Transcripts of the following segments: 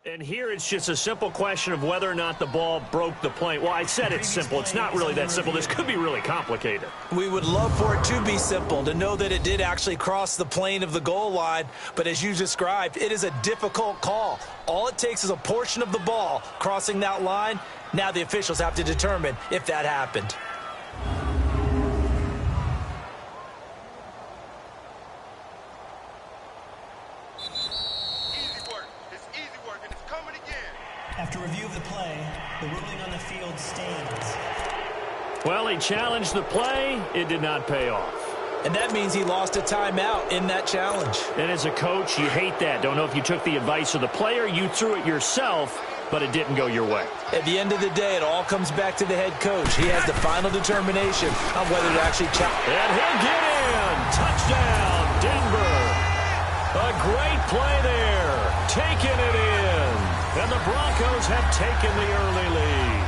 And here it's just a simple question of whether or not the ball broke the plane. Well, I said it's simple. It's not really that simple. This could be really complicated. We would love for it to be simple, to know that it did actually cross the plane of the goal line. But as you described, it is a difficult call. All it takes is a portion of the ball crossing that line. Now the officials have to determine if that happened. After review of the play, the ruling on the field stands. Well, he challenged the play. It did not pay off. And that means he lost a timeout in that challenge. And as a coach, you hate that. Don't know if you took the advice of the player, you threw it yourself, but it didn't go your way. At the end of the day, it all comes back to the head coach. He has the final determination on whether to actually challenge. And he'll get in. Touchdown, Denver. A great play there. Taking it in. And the Broncos have taken the early lead.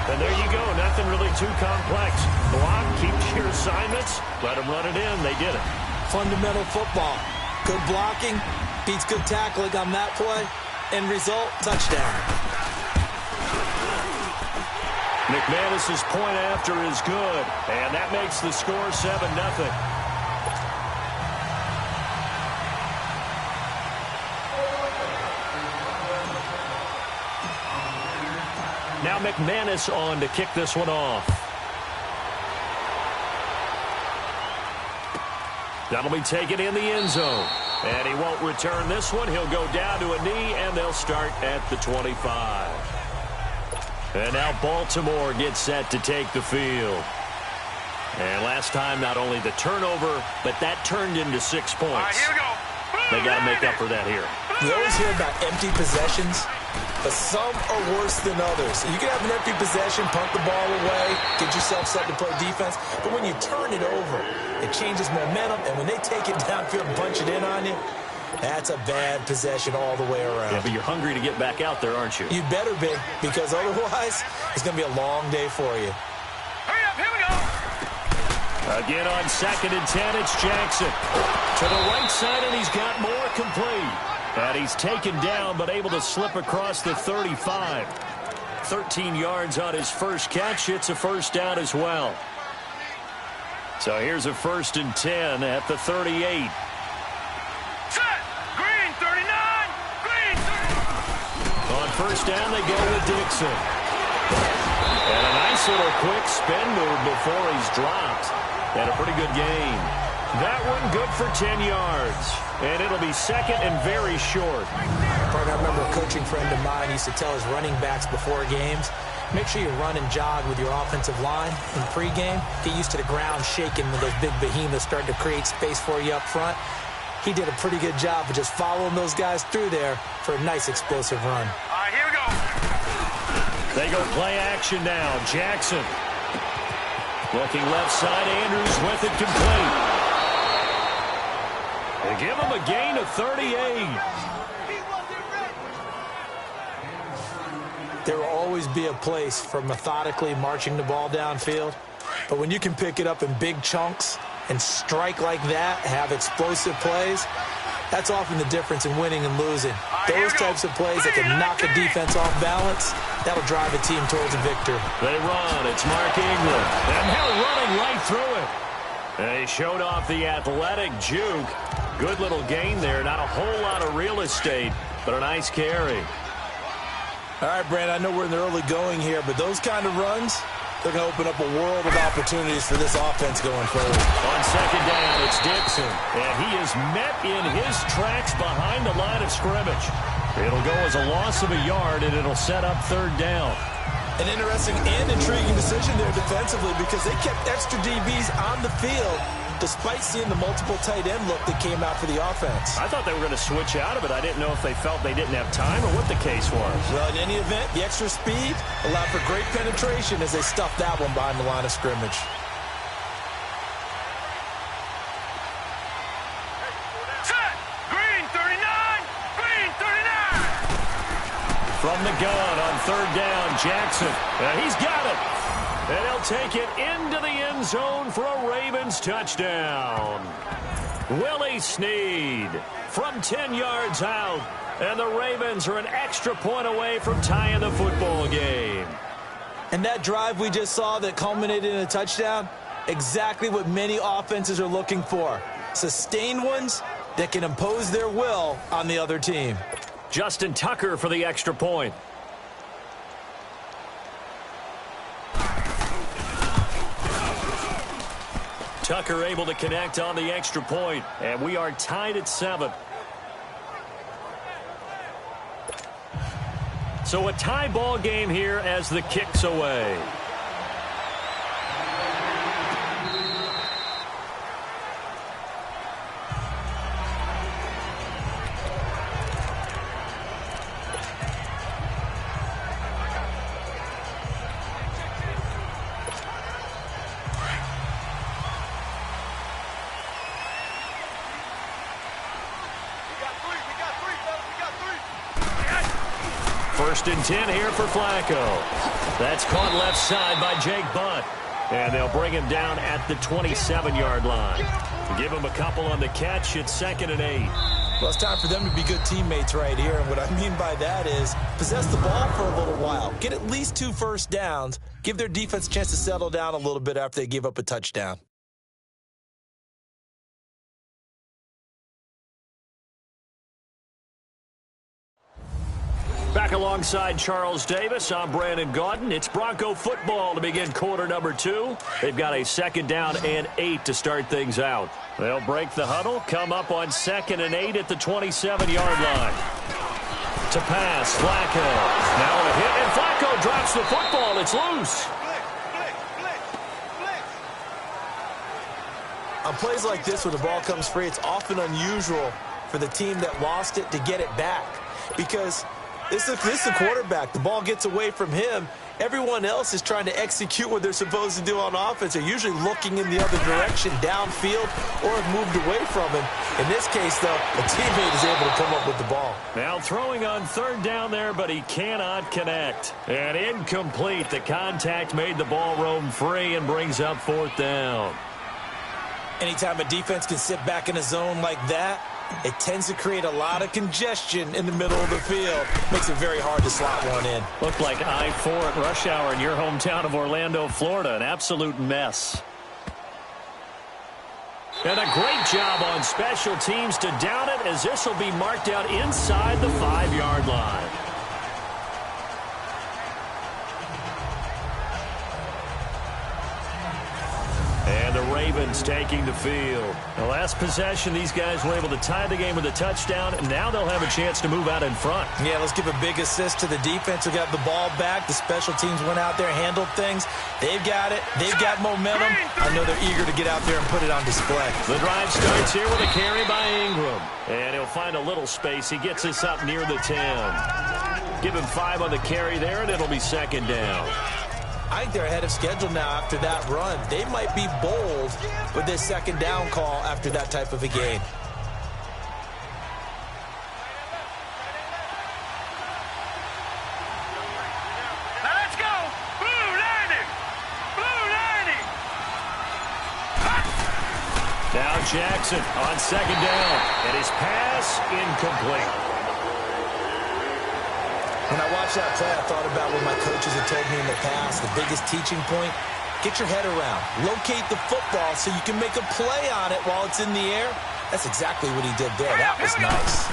And there you go. Nothing really too complex. Block, keep your assignments, let them run it in. They did it. Fundamental football. Good blocking beats good tackling on that play. End result, touchdown. McManus's point after is good. And that makes the score 7-0. Now McManus on to kick this one off. That'll be taken in the end zone. And he won't return this one. He'll go down to a knee, and they'll start at the 25. And now Baltimore gets set to take the field. And last time, not only the turnover, but that turned into 6 points. All right, here we go. They got to make up for that here. You always hear about empty possessions, but some are worse than others. You can have an empty possession, punt the ball away, get yourself set to play defense, but when you turn it over, it changes momentum, and when they take it downfield and bunch it in on you, that's a bad possession all the way around. Yeah, but you're hungry to get back out there, aren't you? You better be, because otherwise, it's going to be a long day for you. Hurry up, here we go. Again on 2nd and 10, it's Jackson. To the right side, and he's got more complete. And he's taken down, but able to slip across the 35. 13 yards on his first catch. It's a first down as well. So here's a 1st and 10 at the 38. Set. Green, 39. Green, 30. On first down, they go with Dixon. And a nice little quick spin move before he's dropped. And a pretty good gain. That one good for 10 yards. And it'll be 2nd and very short. I remember a coaching friend of mine used to tell his running backs before games, make sure you run and jog with your offensive line in pregame. Get used to the ground shaking when those big behemoths start to create space for you up front. He did a pretty good job of just following those guys through there for a nice explosive run. All right, here we go. They go play action now. Jackson. Looking left side, Andrews with it complete. They give him a gain of 38. There will always be a place for methodically marching the ball downfield. But when you can pick it up in big chunks and strike like that, have explosive plays, that's often the difference in winning and losing. Those types of plays that can knock a defense off balance, that'll drive a team towards a victory. They run. It's Mark Ingram. And they're running right through it. They showed off the athletic juke. Good little gain there. Not a whole lot of real estate, but a nice carry. All right, Brand, I know we're in the early going here, but those kind of runs, they're going to open up a world of opportunities for this offense going forward. On 2nd down, it's Dixon. And he is met in his tracks behind the line of scrimmage. It'll go as a loss of a yard, and it'll set up 3rd down. An interesting and intriguing decision there defensively because they kept extra DBs on the field despite seeing the multiple tight end look that came out for the offense. I thought they were going to switch out of it. I didn't know if they felt they didn't have time or what the case was. Well, in any event, the extra speed allowed for great penetration as they stuffed that one behind the line of scrimmage. Set. Green, 39. Green, 39. From the gun on 3rd down, Jackson. He's got it. And he'll take it into the end zone for a Ravens touchdown. Willie Snead from 10 yards out. And the Ravens are an extra point away from tying the football game. And that drive we just saw that culminated in a touchdown, exactly what many offenses are looking for. Sustained ones that can impose their will on the other team. Justin Tucker for the extra point. Tucker able to connect on the extra point, and we are tied at 7. So a tie ball game here as the kick's away. First and 10 here for Flacco. That's caught left side by Jake Butt. And they'll bring him down at the 27-yard line. Give him a couple on the catch. It's 2nd and 8. Well, it's time for them to be good teammates right here. And what I mean by that is possess the ball for a little while. Get at least 2 first downs. Give their defense a chance to settle down a little bit after they give up a touchdown. Back alongside Charles Davis, I'm Brandon Gaudin. It's Bronco football to begin quarter number 2. They've got a 2nd down and 8 to start things out. They'll break the huddle, come up on 2nd and 8 at the 27-yard line. To pass, Flacco. Now a hit, and Flacco drops the football. It's loose. On plays like this, when the ball comes free, it's often unusual for the team that lost it to get it back. Because this is the quarterback. The ball gets away from him. Everyone else is trying to execute what they're supposed to do on offense. They're usually looking in the other direction, downfield, or have moved away from him. In this case, though, a teammate is able to come up with the ball. Now throwing on 3rd down there, but he cannot connect. And incomplete. The contact made the ball roam free and brings up 4th down. Anytime a defense can sit back in a zone like that, it tends to create a lot of congestion in the middle of the field. Makes it very hard to slot one in. Looked like I-4 at rush hour in your hometown of Orlando, Florida. An absolute mess. And a great job on special teams to down it, as this will be marked out inside the 5-yard line. And the Ravens taking the field. The last possession, these guys were able to tie the game with a touchdown, and now they'll have a chance to move out in front. Yeah, let's give a big assist to the defense who got the ball back. The special teams went out there, handled things. They've got it. They've got momentum. I know they're eager to get out there and put it on display. The drive starts here with a carry by Ingram. And he'll find a little space. He gets us up near the 10. Give him 5 on the carry there, and it'll be 2nd down. I think they're ahead of schedule now after that run. They might be bold with this 2nd down call after that type of a game. Now let's go. Blue 90. Blue 90. Now Jackson on 2nd down. And his pass incomplete. When I watched that play, I thought about what my coaches had told me in the past. The biggest teaching point, get your head around. Locate the football so you can make a play on it while it's in the air. That's exactly what he did there. That was nice.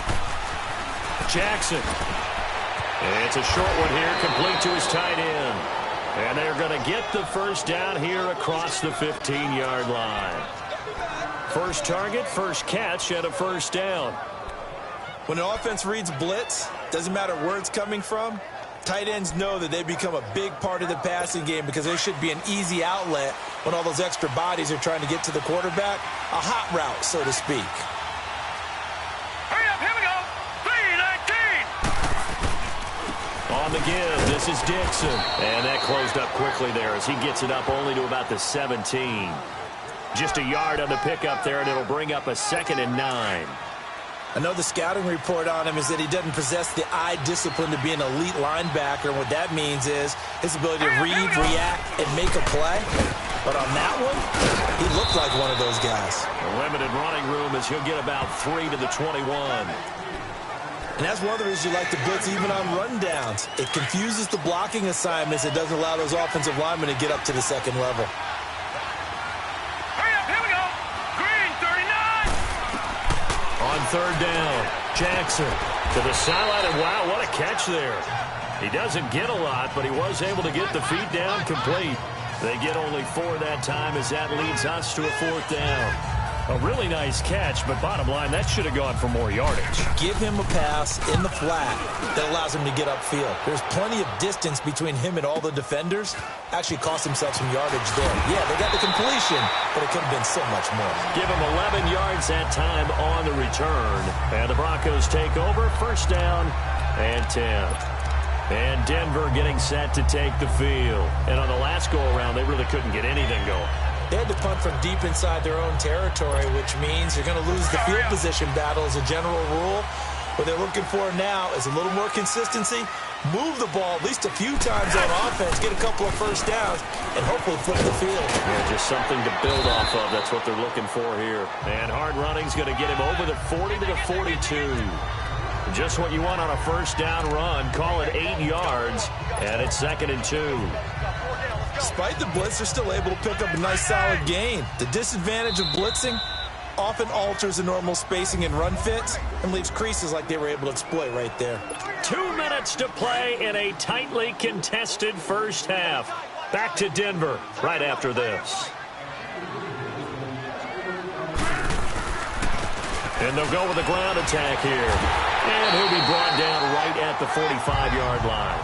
Jackson. And it's a short one here, complete to his tight end. And they're going to get the 1st down here across the 15-yard line. First target, first catch, and a 1st down. When an offense reads blitz, doesn't matter where it's coming from, tight ends know that they become a big part of the passing game because there should be an easy outlet when all those extra bodies are trying to get to the quarterback. A hot route, so to speak. Hurry up, here we go. 3-19. On the give, this is Dixon. And that closed up quickly there as he gets it up only to about the 17. Just a yard on the pickup there, and it'll bring up a 2nd and 9. I know the scouting report on him is that he doesn't possess the eye discipline to be an elite linebacker. And what that means is his ability to read, react, and make a play. But on that one, he looked like one of those guys. A limited running room as he'll get about 3 to the 21. And that's one of the reasons you like to blitz even on rundowns. It confuses the blocking assignments. It doesn't allow those offensive linemen to get up to the second level. Hurry up, here we go. Green, 39. On third down, Jackson to the sideline, and wow, what a catch there. He doesn't get a lot, but he was able to get the feet down complete. They get only 4 that time as that leads us to a 4th down. A really nice catch, but bottom line, that should have gone for more yardage. Give him a pass in the flat that allows him to get upfield. There's plenty of distance between him and all the defenders. Actually cost himself some yardage there. Yeah, they got the completion, but it could have been so much more. Give him 11 yards that time on the return. And the Broncos take over, 1st down and 10. And Denver getting set to take the field. And on the last go-around, they really couldn't get anything going. They had to punt from deep inside their own territory, which means you're going to lose the field position battle as a general rule. What they're looking for now is a little more consistency, move the ball at least a few times on offense, get a couple of 1st downs, and hopefully flip the field. Yeah, just something to build off of. That's what they're looking for here. And hard running's going to get him over the 40 to the 42. Just what you want on a 1st down run. Call it 8 yards, and it's 2nd and 2. Despite the blitz, they're still able to pick up a nice solid gain. The disadvantage of blitzing often alters the normal spacing and run fits and leaves creases like they were able to exploit right there. 2 minutes to play in a tightly contested first half. Back to Denver right after this. And they'll go with a ground attack here. And he'll be brought down right at the 45-yard line.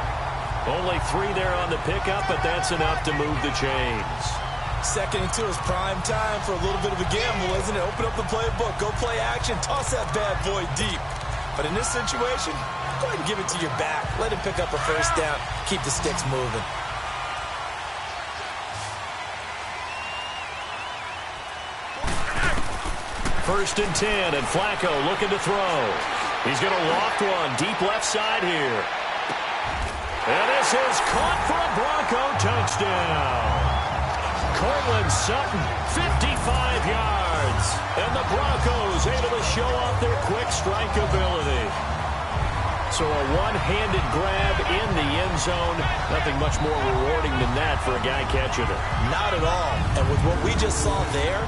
Only 3 there on the pickup, but that's enough to move the chains. 2nd and 2 is prime time for a little bit of a gamble, isn't it? Open up the playbook, go play action, toss that bad boy deep. But in this situation, go ahead and give it to your back. Let him pick up a 1st down, keep the sticks moving. First and 10, and Flacco looking to throw. He's going to loft one deep left side here. And this is caught for a Bronco touchdown. Cortland Sutton, 55 yards. And the Broncos able to show off their quick strike ability. So a one-handed grab in the end zone. Nothing much more rewarding than that for a guy catching it. Not at all. And with what we just saw there,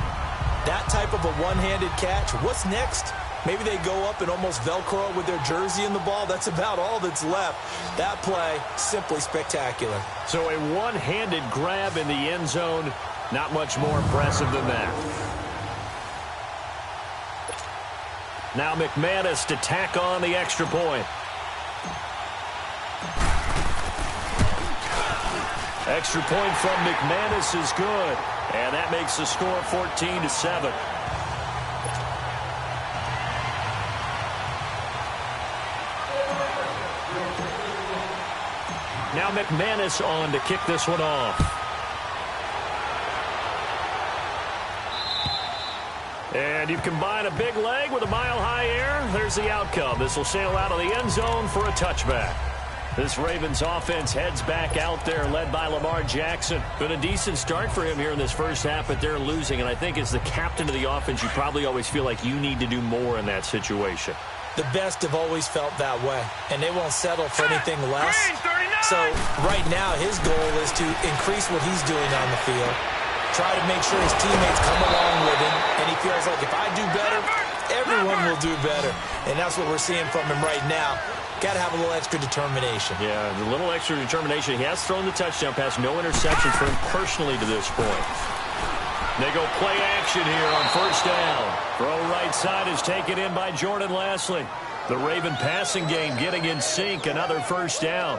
that type of a one-handed catch, what's next? Maybe they go up and almost Velcro with their jersey in the ball. That's about all that's left. That play, simply spectacular. So a one-handed grab in the end zone, not much more impressive than that. Now McManus to tack on the extra point. Extra point from McManus is good. And that makes the score 14-7. Now McManus on to kick this one off. And you combine a big leg with a mile-high air. There's the outcome. This will sail out of the end zone for a touchback. This Ravens offense heads back out there, led by Lamar Jackson. Been a decent start for him here in this first half, but they're losing. And I think as the captain of the offense, you probably always feel like you need to do more in that situation. The best have always felt that way, and they won't settle for anything less. So right now, his goal is to increase what he's doing on the field, try to make sure his teammates come along with him, and he feels like if I do better, everyone will do better. And that's what we're seeing from him right now. Got to have a little extra determination. Yeah, a little extra determination. He has thrown the touchdown pass. No interceptions for him personally to this point. They go play action here on 1st down. Throw right side is taken in by Jordan Lasley. The Raven passing game getting in sync. Another 1st down.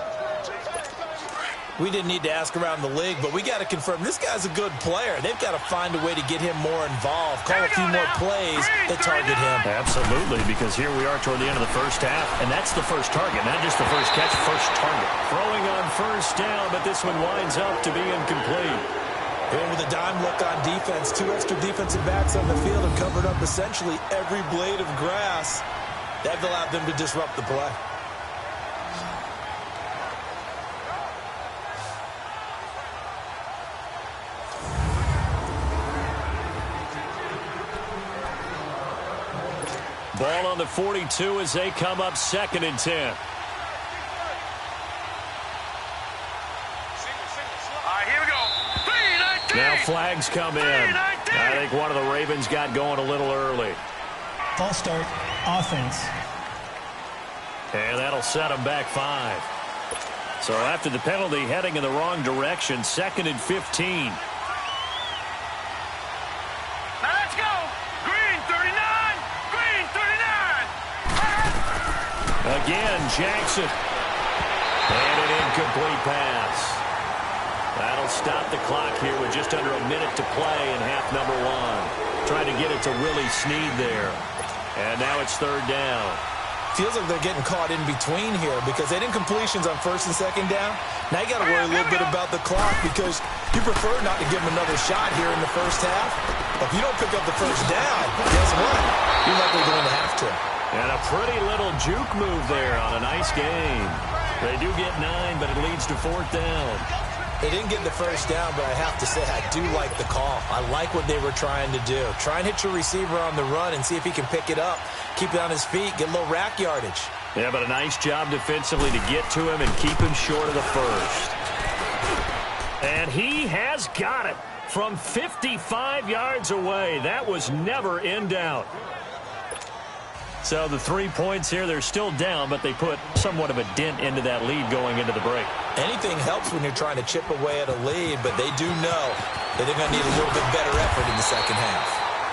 We didn't need to ask around the league, but we got to confirm this guy's a good player. They've got to find a way to get him more involved, call a few more plays that target him. Absolutely, because here we are toward the end of the first half, and that's the first target, not just the first catch, first target. Throwing on 1st down, but this one winds up to be incomplete. And with a dime look on defense, 2 extra defensive backs on the field have covered up essentially every blade of grass. That allowed them to disrupt the play. Ball on the 42 as they come up 2nd and 10. All right, here we go. 3-19. Now flags come in. I think one of the Ravens got going a little early. False start, offense. And that'll set them back 5. So after the penalty, heading in the wrong direction, 2nd and 15. Now let's go. Green 39. Green 39. Again, Jackson. And an incomplete pass. That'll stop the clock here with just under a minute to play in half number 1. Trying to get it to Willie Snead there. And now it's 3rd down. Feels like they're getting caught in between here because they didn't completions on 1st and 2nd down. Now you got to worry a little bit about the clock because you prefer not to give them another shot here in the first half. If you don't pick up the first down, guess what? You're likely going to have to. And a pretty little juke move there on a nice game. They do get 9, but it leads to 4th down. They didn't get the first down, but I have to say I do like the call. I like what they were trying to do. Try and hit your receiver on the run and see if he can pick it up, keep it on his feet, get a little rack yardage. Yeah, but a nice job defensively to get to him and keep him short of the first. And he has got it from 55 yards away. That was never in doubt. So the 3 points here, they're still down, but they put somewhat of a dent into that lead going into the break. Anything helps when you're trying to chip away at a lead, but they do know that they're going to need a little bit better effort in the second half.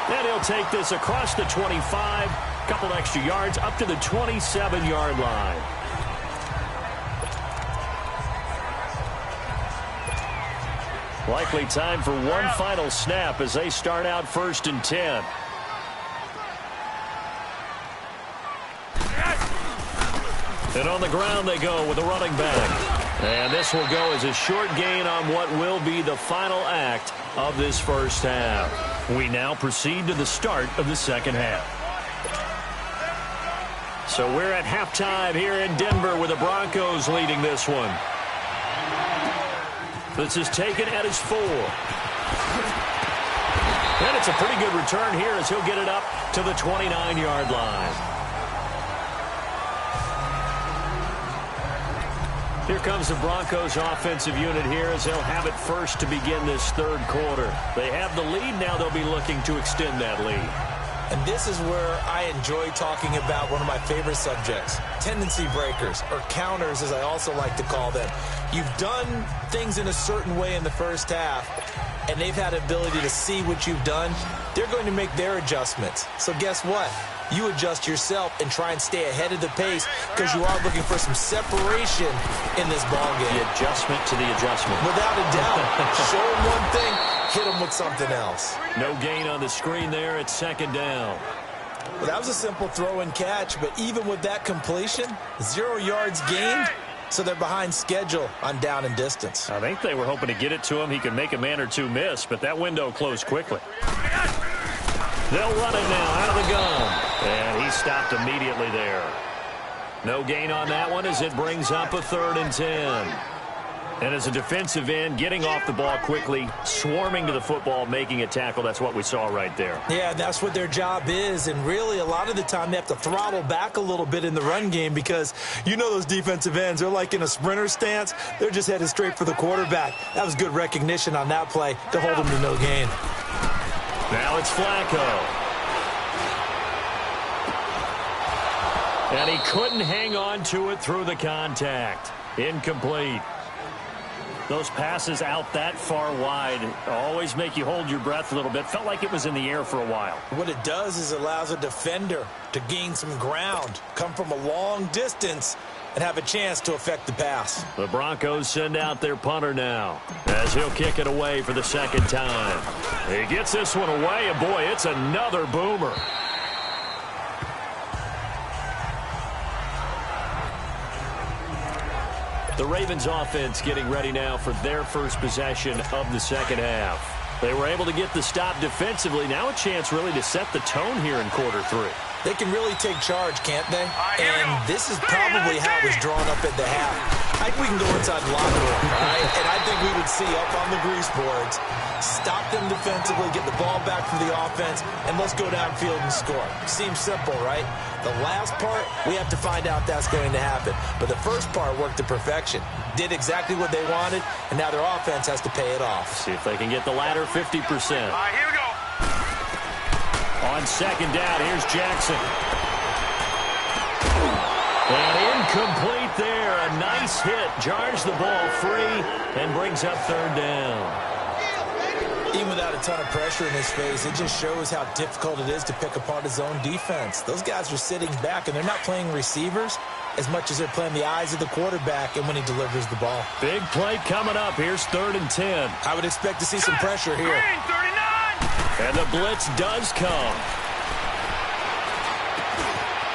And he'll take this across the 25, couple extra yards, up to the 27-yard line. Likely time for one final snap as they start out 1st and 10. And on the ground they go with a running back. And this will go as a short gain on what will be the final act of this first half. We now proceed to the start of the second half. So we're at halftime here in Denver with the Broncos leading this one. This is taken at his 4. And it's a pretty good return here as he'll get it up to the 29-yard line. Here comes the Broncos offensive unit here as they'll have it first to begin this 3rd quarter. They have the lead now. They'll be looking to extend that lead. And this is where I enjoy talking about one of my favorite subjects, tendency breakers, or counters as I also like to call them. You've done things in a certain way in the first half, and they've had the ability to see what you've done. They're going to make their adjustments. So guess what? You adjust yourself and try and stay ahead of the pace because you are looking for some separation in this ballgame. The adjustment to the adjustment. Without a doubt. Show them one thing, hit them with something else. No gain on the screen there at 2nd down. Well, that was a simple throw and catch, but even with that completion, 0 yards gained, so they're behind schedule on down and distance. I think they were hoping to get it to him. He could make a man or two miss, but that window closed quickly. They'll run it now out of the gun. And he stopped immediately there. No gain on that one as it brings up a 3rd and 10. And as a defensive end, getting off the ball quickly, swarming to the football, making a tackle. That's what we saw right there. Yeah, that's what their job is. And really, a lot of the time, they have to throttle back a little bit in the run game because you know those defensive ends, they're like in a sprinter stance. They're just headed straight for the quarterback. That was good recognition on that play to hold them to no gain. Now it's Flacco. And he couldn't hang on to it through the contact. Incomplete. Those passes out that far wide always make you hold your breath a little bit. Felt like it was in the air for a while. What it does is it allows a defender to gain some ground, come from a long distance, and have a chance to affect the pass. The Broncos send out their punter now as he'll kick it away for the 2nd time. He gets this one away, and boy, it's another boomer. The Ravens offense getting ready now for their first possession of the second half. They were able to get the stop defensively. Now a chance really to set the tone here in quarter 3. They can really take charge, can't they? And this is probably how it was drawn up at the half. I think we can go inside the locker room, all right? And I think we would see up on the grease boards. Stop them defensively, get the ball back for the offense, and let's go downfield and score. Seems simple, right? The last part, we have to find out that's going to happen. But the first part worked to perfection. Did exactly what they wanted, and now their offense has to pay it off. See if they can get the latter 50%. All right, here we go. On second down, here's Jackson. And incomplete there. A nice hit. Jars the ball free and brings up third down. Even without a ton of pressure in his face, it just shows how difficult it is to pick apart his own defense. Those guys are sitting back, and they're not playing receivers as much as they're playing the eyes of the quarterback and when he delivers the ball. Big play coming up. Here's 3rd and 10. I would expect to see some pressure here. Green, 39. And the blitz does come.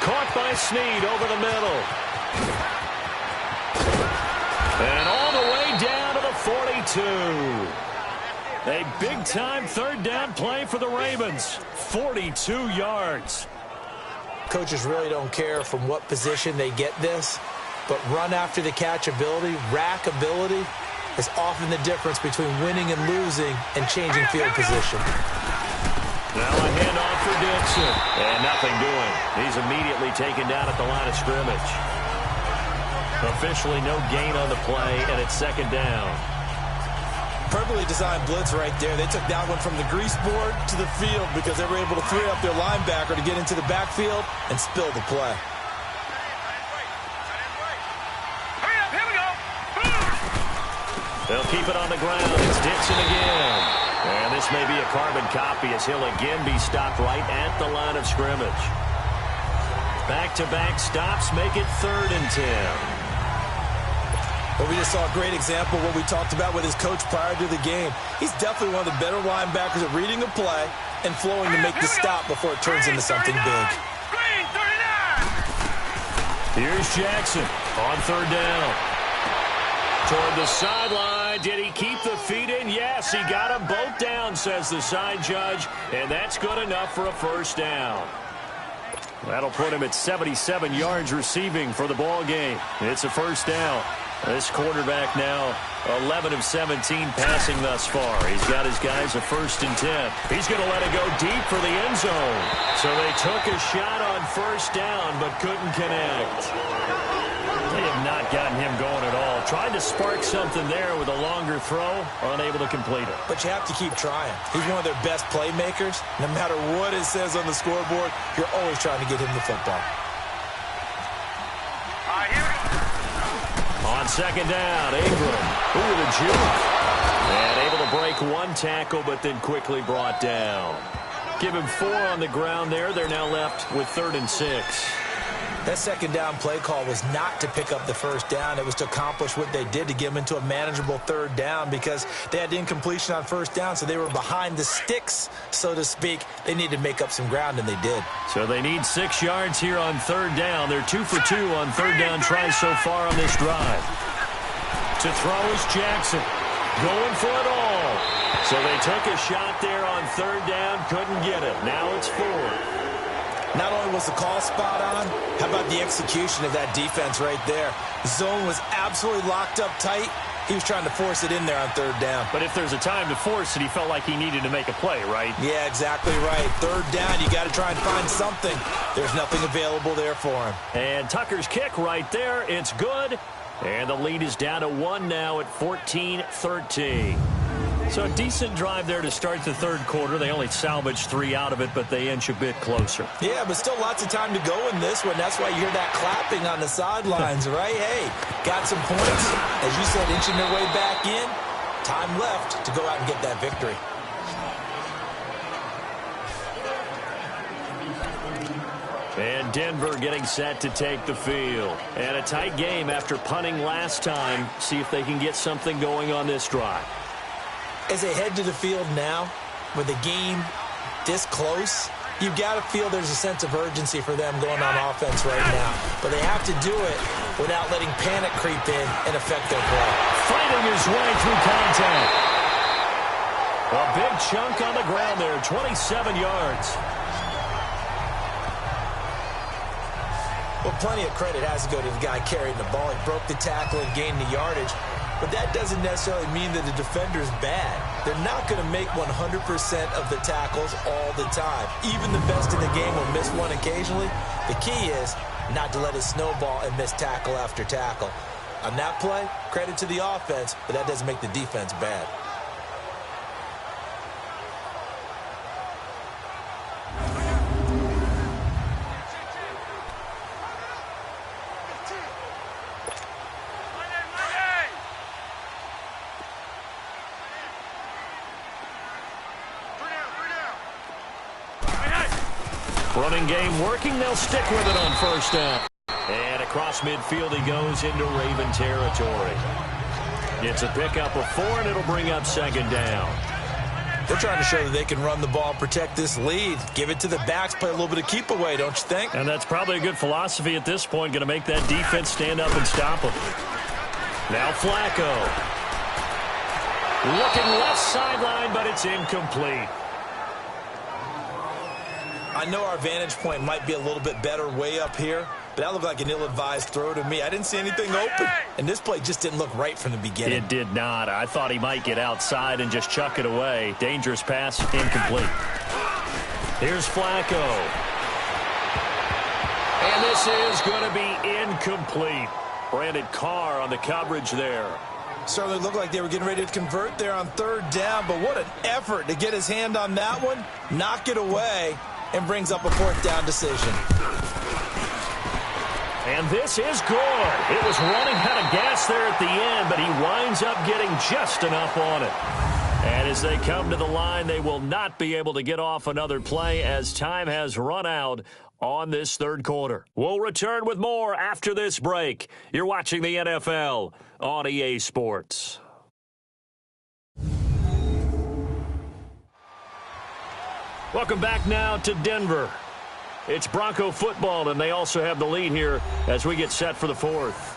Caught by Snead over the middle. And all the way down to the 42. A big-time 3rd down play for the Ravens. 42 yards. Coaches really don't care from what position they get this, but run after the catch ability, rack ability, is often the difference between winning and losing and changing field position. Now a handoff for Dixon. And nothing doing. He's immediately taken down at the line of scrimmage. Officially no gain on the play, and it's 2nd down. Perfectly designed blitz right there. They took that one from the grease board to the field because they were able to free up their linebacker to get into the backfield and spill the play. Hurry up, here we go. They'll keep it on the ground. It's Dixon again. And this may be a carbon copy as he'll again be stopped right at the line of scrimmage. Back-to-back stops make it 3rd and 10. But we just saw a great example of what we talked about with his coach prior to the game. He's definitely one of the better linebackers at reading the play and flowing to make the stop before it turns into something big. Green, 39. Here's Jackson on 3rd down. Toward the sideline. Did he keep the feet in? Yes, he got them both down, says the side judge. And that's good enough for a 1st down. That'll put him at 77 yards receiving for the ball game. It's a 1st down. This quarterback now 11 of 17 passing thus far. He's got his guys a 1st and 10. He's going to let it go deep for the end zone. So they took a shot on 1st down but couldn't connect. They have not gotten him going at all. Tried to spark something there with a longer throw, unable to complete it. But you have to keep trying. He's one of their best playmakers. No matter what it says on the scoreboard, you're always trying to get him the football. All right, here we go. On 2nd down, Ingram. Ooh, the juke. And able to break one tackle, but then quickly brought down. Give him 4 on the ground there. They're now left with 3rd and 6. That 2nd down play call was not to pick up the 1st down. It was to accomplish what they did to get them into a manageable 3rd down because they had incompletion on 1st down, so they were behind the sticks, so to speak. They needed to make up some ground, and they did. So they need 6 yards here on 3rd down. They're 2 for 2 on 3rd down tries so far on this drive. To throw is Jackson. Going for it all. So they took a shot there on 3rd down, couldn't get it. Now it's 4th. Not only was the call spot on, how about the execution of that defense right there? The zone was absolutely locked up tight. He was trying to force it in there on 3rd down. But if there's a time to force it, he felt like he needed to make a play, right? Yeah, exactly right. 3rd down, you got to try and find something. There's nothing available there for him. And Tucker's kick right there. It's good. And the lead is down to 1 now at 14-13. So a decent drive there to start the 3rd quarter. They only salvaged 3 out of it, but they inch a bit closer. Yeah, but still lots of time to go in this one. That's why you hear that clapping on the sidelines, right? Hey, got some points. As you said, inching their way back in. Time left to go out and get that victory. And Denver getting set to take the field. And a tight game after punting last time. See if they can get something going on this drive. As they head to the field now, with the game this close, you've got to feel there's a sense of urgency for them going on offense right now. But they have to do it without letting panic creep in and affect their play. Fighting his way through contact. A big chunk on the ground there, 27 yards. Well, plenty of credit has to go to the guy carrying the ball. He broke the tackle and gained the yardage. but that doesn't necessarily mean that the defender's bad. They're not going to make 100% of the tackles all the time. Even the best in the game will miss one occasionally. The key is not to let it snowball and miss tackle after tackle. On that play, credit to the offense, but that doesn't make the defense bad. Running game working. They'll stick with it on first down. And across midfield he goes into Raven territory. It's a pickup of 4, and it'll bring up second down. They're trying to show that they can run the ball, protect this lead. Give it to the backs, play a little bit of keep away, don't you think? And that's probably a good philosophy at this point. Going to make that defense stand up and stop them. Now Flacco. Looking left sideline, but it's incomplete. I know our vantage point might be a little bit better way up here, but that looked like an ill-advised throw to me. I didn't see anything open, and this play just didn't look right from the beginning. It did not. I thought he might get outside and just chuck it away. Dangerous pass, incomplete. Here's Flacco. And this is going to be incomplete. Brandon Carr on the coverage there. Certainly looked like they were getting ready to convert there on third down, but what an effort to get his hand on that one, knock it away, and brings up a fourth down decision. And this is good. It was running out of gas there at the end, but he winds up getting just enough on it. And as they come to the line, they will not be able to get off another play as time has run out on this third quarter. We'll return with more after this break. You're watching the NFL on EA Sports. Welcome back now to Denver. It's Bronco football, and they also have the lead here as we get set for the fourth.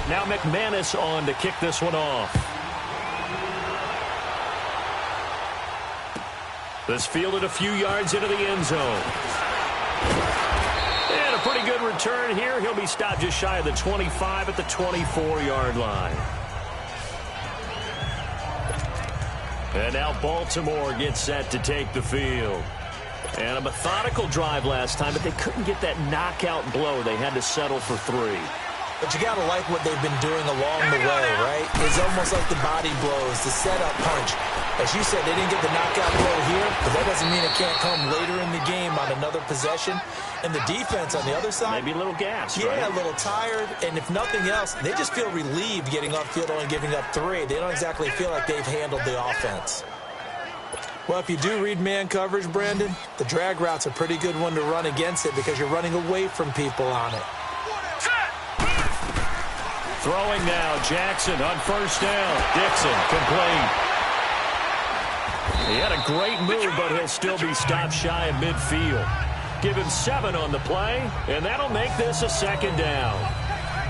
Now McManus on to kick this one off. This fielded a few yards into the end zone. And a pretty good return here. He'll be stopped just shy of the 25 at the 24-yard line. And now Baltimore gets set to take the field. And a methodical drive last time, but they couldn't get that knockout blow. They had to settle for 3. But you got to like what they've been doing along the way, right? It's almost like the body blows, the setup punch. As you said, they didn't get the knockout blow here, but that doesn't mean it can't come later in the game on another possession. And the defense on the other side, maybe a little gas, yeah, right? A little tired. And if nothing else, they just feel relieved getting upfield, only giving up 3. They don't exactly feel like they've handled the offense. Well, if you do read man coverage, Brandon, the drag route's a pretty good one to run against it because you're running away from people on it. Throwing now, Jackson on first down. Dixon complete. He had a great move, but he'll still be stopped shy of midfield. Give him 7 on the play, and that'll make this a second down.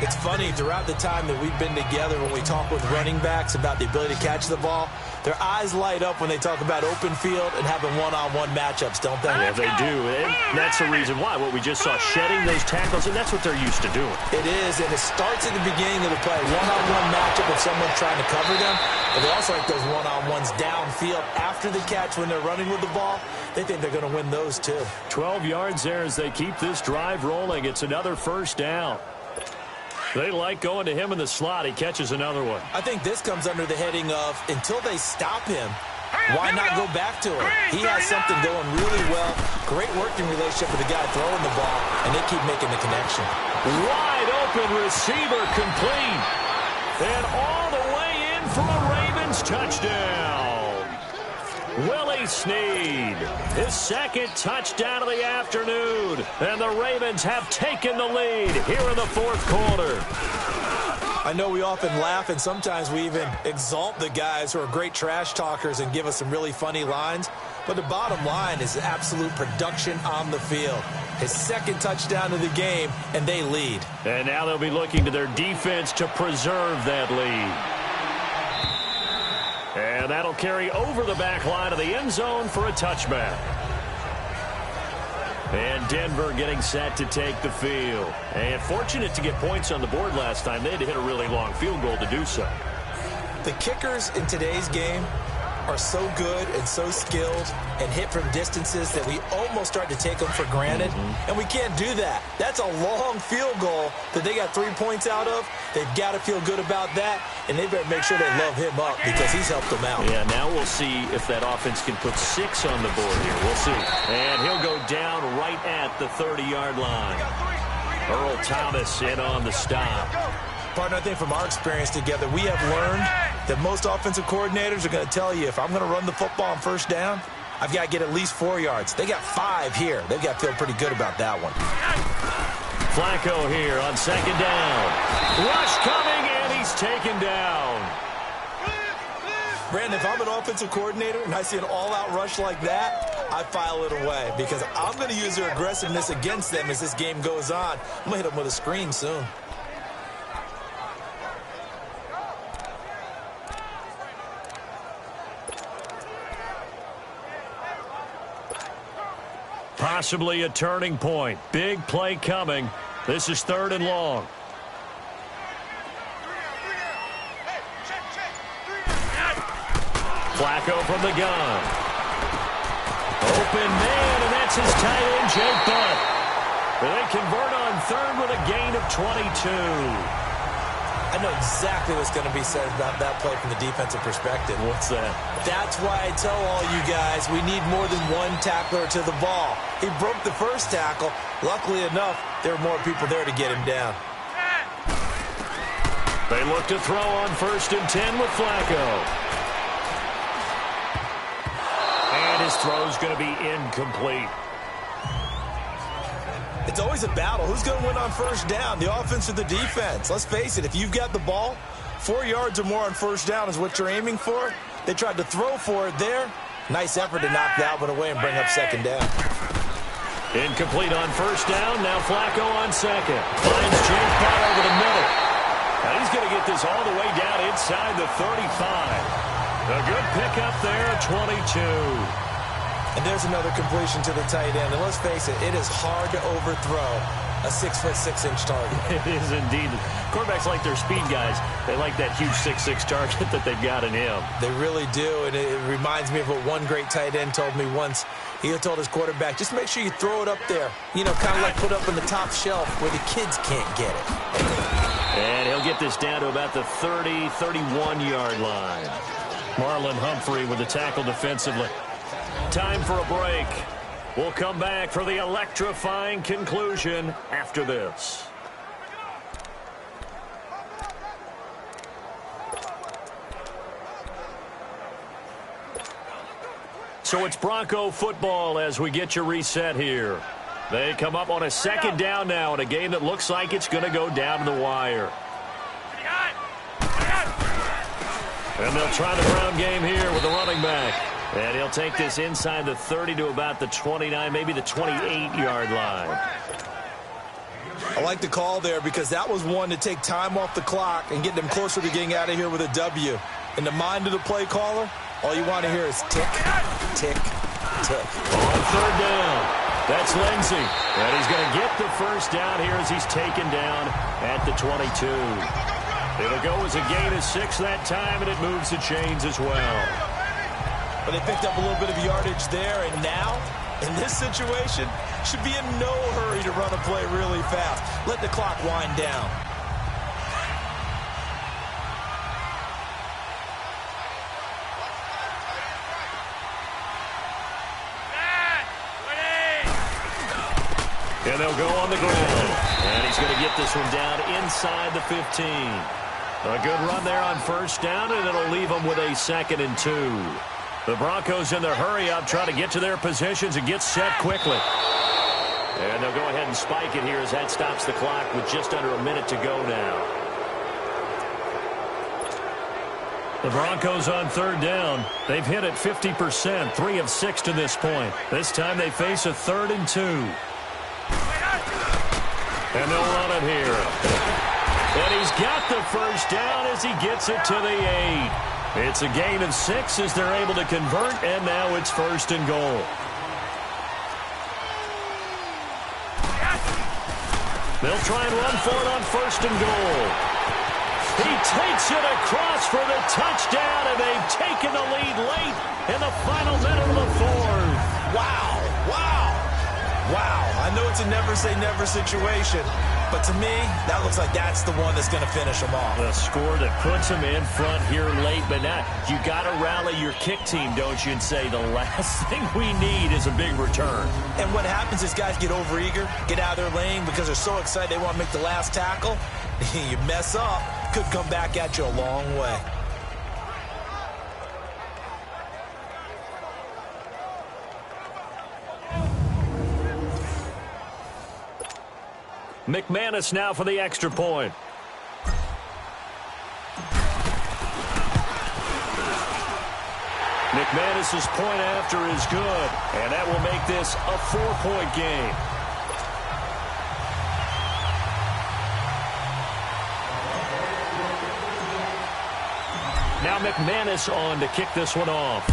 It's funny, throughout the time that we've been together, when we talk with running backs about the ability to catch the ball, their eyes light up when they talk about open field and having one-on-one matchups, don't they? Yeah, they do. And that's the reason why. What we just saw, shedding those tackles, and that's what they're used to doing. It is, and it starts at the beginning of the play. One-on-one matchup if someone's trying to cover them. But they also like those one-on-ones downfield after the catch when they're running with the ball. They think they're going to win those too. 12 yards there as they keep this drive rolling. It's another first down. They like going to him in the slot. He catches another one. I think this comes under the heading of until they stop him, why not go back to him? He has something going really well. Great working relationship with the guy throwing the ball, and they keep making the connection. Wide open receiver complete. And all the way in for a Ravens touchdown. Willie Snead, his second touchdown of the afternoon. And the Ravens have taken the lead here in the fourth quarter. I know we often laugh, and sometimes we even exalt the guys who are great trash talkers and give us some really funny lines. But the bottom line is absolute production on the field. His second touchdown of the game, and they lead. And now they'll be looking to their defense to preserve that lead. And that'll carry over the back line of the end zone for a touchback. And Denver getting set to take the field. And fortunate to get points on the board last time. They had to hit a really long field goal to do so. The kickers in today's game are so good and so skilled and hit from distances that we almost start to take them for granted. And we can't do that. That's a long field goal that they got 3 points out of. They've got to feel good about that, and they better make sure they love him up because he's helped them out. Yeah, now we'll see if that offense can put 6 on the board here. We'll see. And he'll go down right at the 30-yard line. Earl Thomas in on the stop. Partner, I think from our experience together, we have learned that most offensive coordinators are going to tell you, if I'm going to run the football on first down, I've got to get at least 4 yards. They got 5 here. They've got to feel pretty good about that one. Flacco here on second down. Rush coming, and he's taken down. Brandon, if I'm an offensive coordinator and I see an all-out rush like that, I file it away because I'm going to use their aggressiveness against them as this game goes on. I'm going to hit them with a screen soon. Possibly a turning point. Big play coming. This is 3rd and long. Flacco from the gun. Open man, and that's his tight end, Jake Butt. They convert on 3rd with a gain of 22. I know exactly what's going to be said about that play from the defensive perspective. What's that? That's why I tell all you guys we need more than one tackler to the ball. He broke the first tackle. Luckily enough, there were more people there to get him down. They look to throw on 1st and 10 with Flacco. And his throw's going to be incomplete. It's always a battle. Who's going to win on first down, the offense or the defense? Let's face it, if you've got the ball, 4 yards or more on first down is what you're aiming for. They tried to throw for it there. Nice effort to knock that one away and bring up second down. Incomplete on first down. Now Flacco on second. Finds Jake Butt over the middle. And he's going to get this all the way down inside the 35. A good pickup there, 22. And there's another completion to the tight end. And let's face it, it is hard to overthrow a 6'6" target. It is indeed. Quarterbacks like their speed guys. They like that huge 6'6" target that they've got in him. They really do. And it reminds me of what one great tight end told me once. He had told his quarterback, just make sure you throw it up there. You know, kind of like put up on the top shelf where the kids can't get it. And he'll get this down to about the 30, 31-yard line. Marlon Humphrey with the tackle defensively. Time for a break. We'll come back for the electrifying conclusion after this. So it's Bronco football as we get your reset here. They come up on a second down now in a game that looks like it's going to go down to the wire. And they'll try the ground game here with the running back. And he'll take this inside the 30 to about the 29, maybe the 28-yard line. I like the call there because that was one to take time off the clock and get them closer to getting out of here with a W. In the mind of the play caller, all you want to hear is tick, tick, tick. On 3rd down, that's Lindsey. And he's going to get the first down here as he's taken down at the 22. It'll go as a gain of 6 that time, and it moves the chains as well. But they picked up a little bit of yardage there, and now, in this situation, should be in no hurry to run a play really fast. Let the clock wind down. And they'll go on the ground. And he's going to get this one down inside the 15. A good run there on first down, and it'll leave them with a 2nd and 2. The Broncos in their hurry-up try to get to their positions and get set quickly. And they'll go ahead and spike it here as that stops the clock with just under a minute to go now. The Broncos on 3rd down. They've hit it 50%, 3 of 6 to this point. This time they face a 3rd and 2. And they'll run it here. And he's got the first down as he gets it to the 8. It's a gain of 6 as they're able to convert, and now it's 1st and goal. They'll try and run for it on 1st and goal. He takes it across for the touchdown, and they've taken the lead late in the final minute of the 4th. Wow, wow, wow. I know it's a never-say-never situation, but to me, that looks like that's the one that's going to finish them off. The score that puts them in front here late, but now you got to rally your kick team, don't you, and say the last thing we need is a big return. And what happens is guys get overeager, get out of their lane because they're so excited they want to make the last tackle. You mess up, could come back at you a long way. McManus now for the extra point. McManus's point after is good, and that will make this a 4-point game. Now McManus on to kick this one off.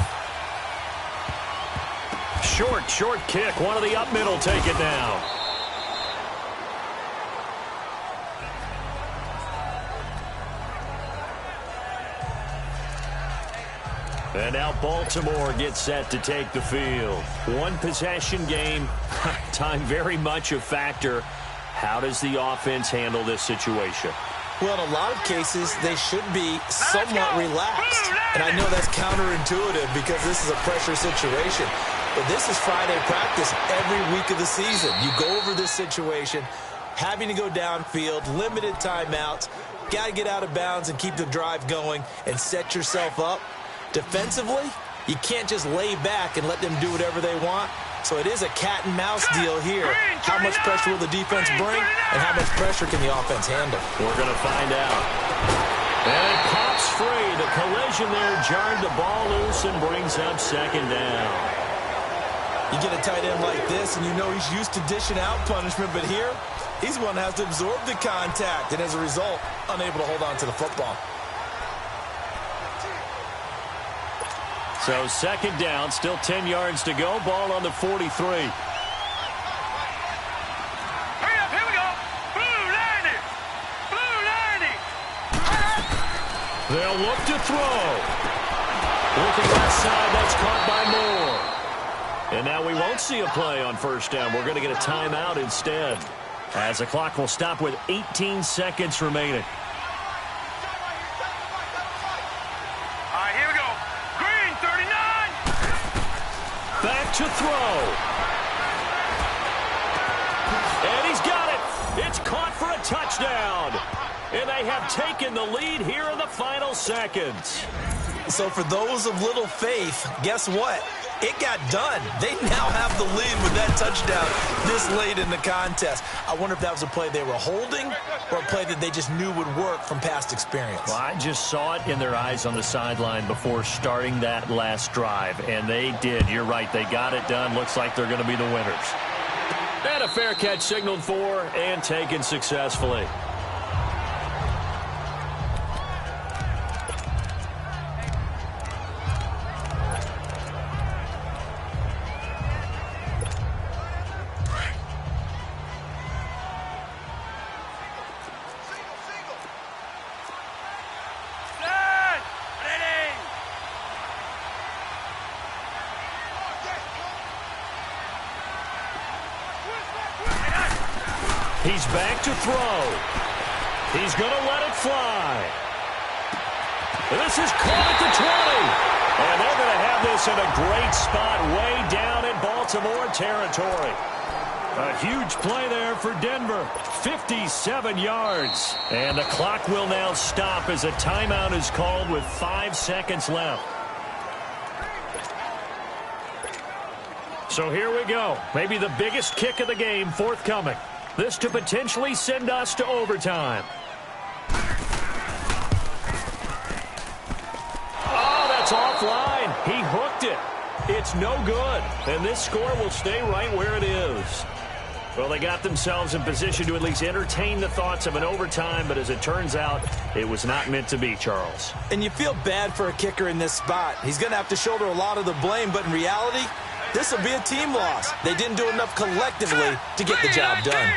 Short kick. One of the up middle take it down. And now Baltimore gets set to take the field. One possession game. Time very much a factor. How does the offense handle this situation? Well, in a lot of cases, they should be somewhat relaxed. And I know that's counterintuitive because this is a pressure situation. But this is Friday practice every week of the season. You go over this situation, having to go downfield, limited timeouts, got to get out of bounds and keep the drive going and set yourself up. Defensively, you can't just lay back and let them do whatever they want. So it is a cat and mouse deal here. How much pressure will the defense bring, and how much pressure can the offense handle? We're going to find out. And it pops free. The collision there jarred the ball loose and brings up 2nd down. You get a tight end like this, and you know he's used to dishing out punishment, but here, he's the one that has to absorb the contact, and as a result, unable to hold on to the football. So 2nd down, still 10 yards to go. Ball on the 43. Hurry up, here we go. Blue line it. Blue line it. They'll look to throw. Looking left side, that's caught by Moore. And now we won't see a play on 1st down. We're going to get a timeout instead, as the clock will stop with 18 seconds remaining. Back to throw. And he's got it. It's caught for a touchdown. And they have taken the lead here in the final seconds. So for those of little faith, guess what? It got done. They now have the lead with that touchdown this late in the contest. I wonder if that was a play they were holding or a play that they just knew would work from past experience. Well, I just saw it in their eyes on the sideline before starting that last drive, and they did. You're right. They got it done. Looks like they're going to be the winners. And a fair catch signaled for and taken successfully. He's back to throw. He's going to let it fly. This is caught at the 20. And they're going to have this in a great spot way down in Baltimore territory. A huge play there for Denver. 57 yards. And the clock will now stop as a timeout is called with 5 seconds left. So here we go. Maybe the biggest kick of the game forthcoming. This to potentially send us to overtime. Oh, that's offline. He hooked it. It's no good. And this score will stay right where it is. Well, they got themselves in position to at least entertain the thoughts of an overtime, but as it turns out, it was not meant to be, Charles. And you feel bad for a kicker in this spot. He's going to have to shoulder a lot of the blame, but in reality, this will be a team loss. They didn't do enough collectively to get the job done.